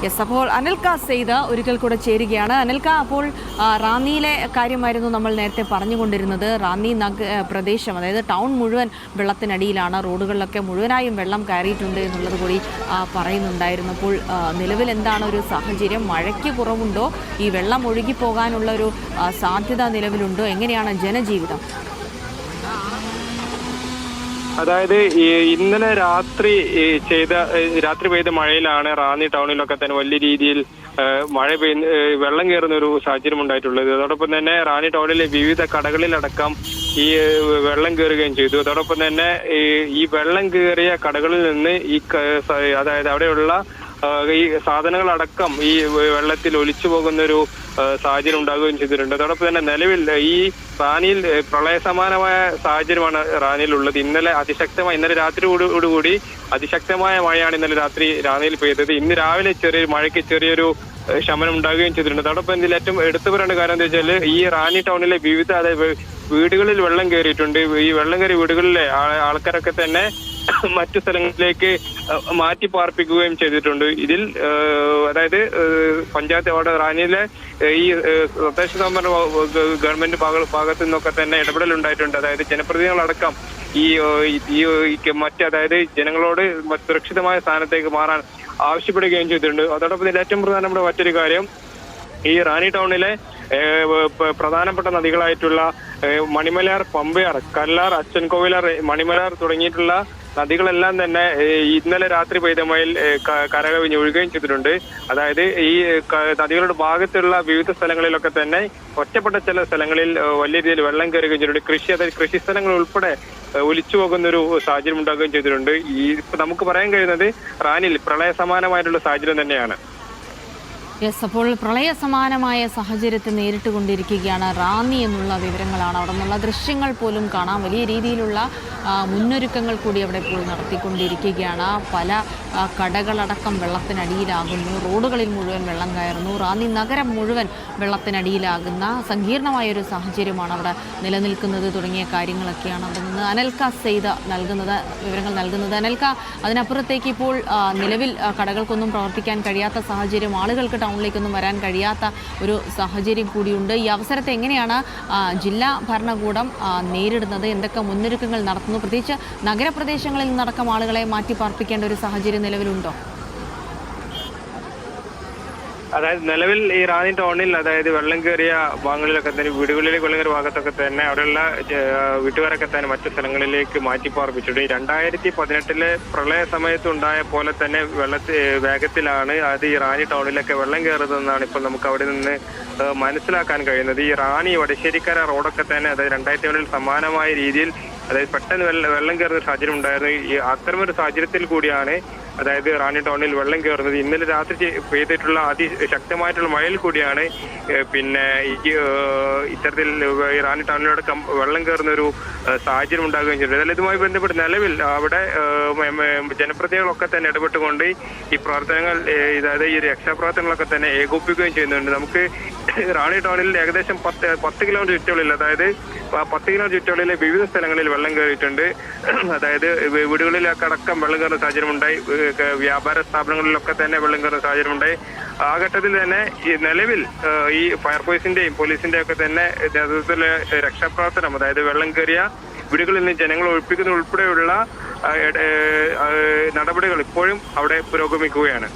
Yes, അപ്പോൾ അനിൽക്ക സെയ്ദ് ഒരിക്കൽ കൂടെ ചേരുകയാണ്. അനിൽക്ക, അപ്പോൾ റാന്നിയിലെ കാര്യമായിരുന്നു നമ്മൾ നേരത്തെ പറഞ്ഞുകൊണ്ടിരുന്നത്. റാന്നി പ്രദേശം, അതായത് ടൗൺ മുഴുവൻ വെള്ളത്തിനടിയിലാണ്. റോഡുകളിലൊക്കെ മുഴുവനായും വെള്ളം കയറിയിട്ടുണ്ട് എന്നുള്ളത് കൂടി പറയുന്നുണ്ടായിരുന്നു. അപ്പോൾ നിലവിൽ എന്താണ് ഒരു സാഹചര്യം? മഴയ്ക്ക് കുറവുണ്ടോ? ഈ വെള്ളം ഒഴുകിപ്പോകാനുള്ള ഒരു സാധ്യത നിലവിലുണ്ടോ? എങ്ങനെയാണ് ജനജീവിതം? അതായത് ഇന്നലെ രാത്രി പെയ്ത മഴയിലാണ് റാന്നി ടൗണിലൊക്കെ തന്നെ വലിയ രീതിയിൽ വെള്ളം കയറുന്ന ഒരു സാഹചര്യം ഉണ്ടായിട്ടുള്ളത്. അതോടൊപ്പം തന്നെ റാന്നി ടൗണിലെ വിവിധ കടകളിലടക്കം ഈ വെള്ളം കയറുകയും ചെയ്തു. അതോടൊപ്പം തന്നെ ഈ വെള്ളം കയറിയ കടകളിൽ നിന്ന് അതായത് അവിടെയുള്ള ഈ സാധനങ്ങളടക്കം ഈ വെള്ളത്തിൽ ഒലിച്ചു പോകുന്നൊരു സാഹചര്യം ഉണ്ടാകുകയും ചെയ്തിട്ടുണ്ട്. അതോടൊപ്പം തന്നെ നിലവിൽ ഈ റാന്നിയിൽ പ്രളയസമാനമായ സാഹചര്യമാണ് റാന്നിയിലുള്ളത്. ഇന്നലെ രാത്രിയോടുകൂടി അതിശക്തമായ മഴയാണ് ഇന്നലെ രാത്രി റാന്നിയിൽ പെയ്തത്. ഇന്ന് രാവിലെ മഴയ്ക്ക് ചെറിയൊരു ശമനം ഉണ്ടാകുകയും ചെയ്തിട്ടുണ്ട്. അതോടൊപ്പം ഇതിൽ ഏറ്റവും എടുത്തു പറയേണ്ട കാര്യം എന്താ വെച്ചാൽ ഈ റാന്നി ടൗണിലെ വിവിധ വീടുകളിൽ വെള്ളം കയറിയിട്ടുണ്ട്. ഈ വെള്ളം കയറിയ വീടുകളിലെ ആൾക്കാരൊക്കെ തന്നെ മറ്റു സ്ഥലങ്ങളിലേക്ക് മാറ്റി പാർപ്പിക്കുകയും ചെയ്തിട്ടുണ്ട്. ഇതിൽ അതായത് പഞ്ചായത്ത് റാന്നിയിലെ ഈ തദ്ദേശ സ്വയംഭരണ ഗവൺമെന്റ് ഭാഗത്തു നിന്നൊക്കെ തന്നെ ഇടപെടൽ ഉണ്ടായിട്ടുണ്ട്. അതായത് ജനപ്രതിനിധികളടക്കം അതായത് ജനങ്ങളോട് സുരക്ഷിതമായ സ്ഥാനത്തേക്ക് മാറാൻ ആവശ്യപ്പെടുകയും ചെയ്തിട്ടുണ്ട്. അതോടൊപ്പം ഇതിൽ ഏറ്റവും പ്രധാനപ്പെട്ട മറ്റൊരു കാര്യം, ഈ റാന്നി ടൗണിലെ പ്രധാനപ്പെട്ട നദികളായിട്ടുള്ള മണിമലയാർ, പമ്പയാർ, കല്ലാർ, അച്ഛൻകോവിലാർ, മണിമലയാർ തുടങ്ങിയിട്ടുള്ള നദികളെല്ലാം തന്നെ ഇന്നലെ രാത്രി പെയ്ത മഴയിൽ കരകവിഞ്ഞ് ഒഴുകുകയും ചെയ്തിട്ടുണ്ട്. അതായത് ഈ നദികളുടെ ഭാഗത്തുള്ള വിവിധ സ്ഥലങ്ങളിലൊക്കെ തന്നെ ഒറ്റപ്പെട്ട ചില സ്ഥലങ്ങളിൽ വലിയ രീതിയിൽ വെള്ളം കയറുകയും ചെയ്തിട്ടുണ്ട്. കൃഷി സ്ഥലങ്ങൾ ഉൾപ്പെടെ ഒലിച്ചു പോകുന്ന ഒരു സാഹചര്യം ഉണ്ടാകുകയും ചെയ്തിട്ടുണ്ട്. നമുക്ക് പറയാൻ കഴിയുന്നത് റാന്നിയിൽ പ്രളയ സമാനമായിട്ടുള്ള സാഹചര്യം തന്നെയാണ്. യെസ്, അപ്പോൾ പ്രളയ സമാനമായ സാഹചര്യത്തെ നേരിട്ട് കൊണ്ടിരിക്കുകയാണ് റാന്നി എന്നുള്ള വിവരങ്ങളാണ്. അവിടെ നിന്നുള്ള ദൃശ്യങ്ങൾ പോലും കാണാം. വലിയ രീതിയിലുള്ള മുന്നൊരുക്കങ്ങൾ കൂടി അവിടെ ഇപ്പോൾ നടത്തിക്കൊണ്ടിരിക്കുകയാണ്. പല കടകളടക്കം വെള്ളത്തിനടിയിലാകുന്നു. റോഡുകളിൽ മുഴുവൻ വെള്ളം കയറുന്നു. റാന്നി നഗരം മുഴുവൻ വെള്ളത്തിനടിയിലാകുന്ന സങ്കീർണമായൊരു സാഹചര്യമാണ് അവിടെ നിലനിൽക്കുന്നത്. തുടങ്ങിയ കാര്യങ്ങളൊക്കെയാണ് അവിടെ നിന്ന് അനിൽക്ക സെയ്ദ് വിവരങ്ങൾ നൽകുന്നത്. അനിൽക്ക, അതിനപ്പുറത്തേക്ക് ഇപ്പോൾ നിലവിൽ കടകൾക്കൊന്നും പ്രവർത്തിക്കാൻ കഴിയാത്ത സാഹചര്യം, ആളുകൾക്ക് ടൗണിലേക്കൊന്നും വരാൻ കഴിയാത്ത ഒരു സാഹചര്യം കൂടിയുണ്ട്. ഈ അവസരത്തെ എങ്ങനെയാണ് ജില്ലാ ഭരണകൂടം നേരിടുന്നത്? എന്തൊക്കെ മുന്നൊരുക്കങ്ങൾ നടത്തുന്നു? പ്രത്യേകിച്ച് നഗരപ്രദേശങ്ങളിൽ നിന്നടക്കം ആളുകളെ മാറ്റി പാർപ്പിക്കേണ്ട ഒരു സാഹചര്യം നിലവിലുണ്ടോ? അതായത് നിലവിൽ ഈ റാന്നി ടൗണിൽ അതായത് വെള്ളം കയറിയ ഭാഗങ്ങളിലൊക്കെ തന്നെ വീടുകളിലേക്ക് വെള്ളം കയറിയ ഭാഗത്തൊക്കെ തന്നെ അവിടെയുള്ള വീട്ടുകാരൊക്കെ തന്നെ മറ്റു സ്ഥലങ്ങളിലേക്ക് മാറ്റി പാർപ്പിച്ചിട്ടുണ്ട്. 2018 പ്രളയ സമയത്ത് ഉണ്ടായ പോലെ തന്നെ വേഗത്തിലാണ് അത് ഈ റാന്നി ടൗണിലൊക്കെ വെള്ളം കയറുന്നതെന്നാണ് ഇപ്പോൾ നമുക്ക് അവിടെ നിന്ന് മനസ്സിലാക്കാൻ കഴിയുന്നത്. ഈ റാന്നി വടശ്ശേരിക്കര റോഡൊക്കെ തന്നെ അതായത് 2007 സമാനമായ രീതിയിൽ അതായത് പെട്ടെന്ന് വെള്ളം കയറുന്ന സാഹചര്യം ഉണ്ടായിരുന്നു. ഈ അത്തരമൊരു സാഹചര്യത്തിൽ കൂടിയാണ് അതായത് റാന്നി ടൗണിൽ വെള്ളം കയറുന്നത്. ഇന്നലെ രാത്രി പെയ്തിട്ടുള്ള അതിശക്തമായിട്ടുള്ള മഴയിൽ കൂടിയാണ് പിന്നെ ഇത്തരത്തിൽ റാന്നി ടൗണിലടക്കം വെള്ളം കയറുന്ന ഒരു സാഹചര്യം ഉണ്ടാകുകയും ചെയ്തത്. അതായത് ഇതുമായി ബന്ധപ്പെട്ട് നിലവിൽ അവിടെ ജനപ്രതിനിധികളൊക്കെ തന്നെ ഇടപെട്ടുകൊണ്ട് ഈ പ്രവർത്തനങ്ങൾ അതായത് ഈ രക്ഷാപ്രവർത്തനങ്ങളൊക്കെ തന്നെ ഏകോപിപ്പിക്കുകയും ചെയ്യുന്നുണ്ട്. നമുക്ക് റാന്നി ടൗണിൽ ഏകദേശം 10 കിലോമീറ്റർ ചുറ്റളവിൽ അതായത് 10 കിലോമീറ്റർ ചുറ്റളവിലെ വിവിധ സ്ഥലങ്ങളിൽ വെള്ളം കയറിയിട്ടുണ്ട്. അതായത് വീടുകളിലൊക്കെ അടക്കം വെള്ളം കയറുന്ന സാഹചര്യം ഉണ്ടായി. വ്യാപാര സ്ഥാപനങ്ങളിലൊക്കെ തന്നെ വെള്ളം കയറുന്ന സാഹചര്യം ഉണ്ടായി. ആ ഘട്ടത്തിൽ തന്നെ ഈ നിലവിൽ ഈ ഫയർഫോഴ്സിന്റെയും പോലീസിന്റെയും ഒക്കെ തന്നെ നേതൃത്വത്തിലെ രക്ഷാപ്രവർത്തനം അതായത് വെള്ളം കയറിയ വീടുകളിൽ നിന്ന് ജനങ്ങളെ ഒഴിപ്പിക്കുന്ന ഉൾപ്പെടെയുള്ള നടപടികൾ ഇപ്പോഴും അവിടെ പുരോഗമിക്കുകയാണ്.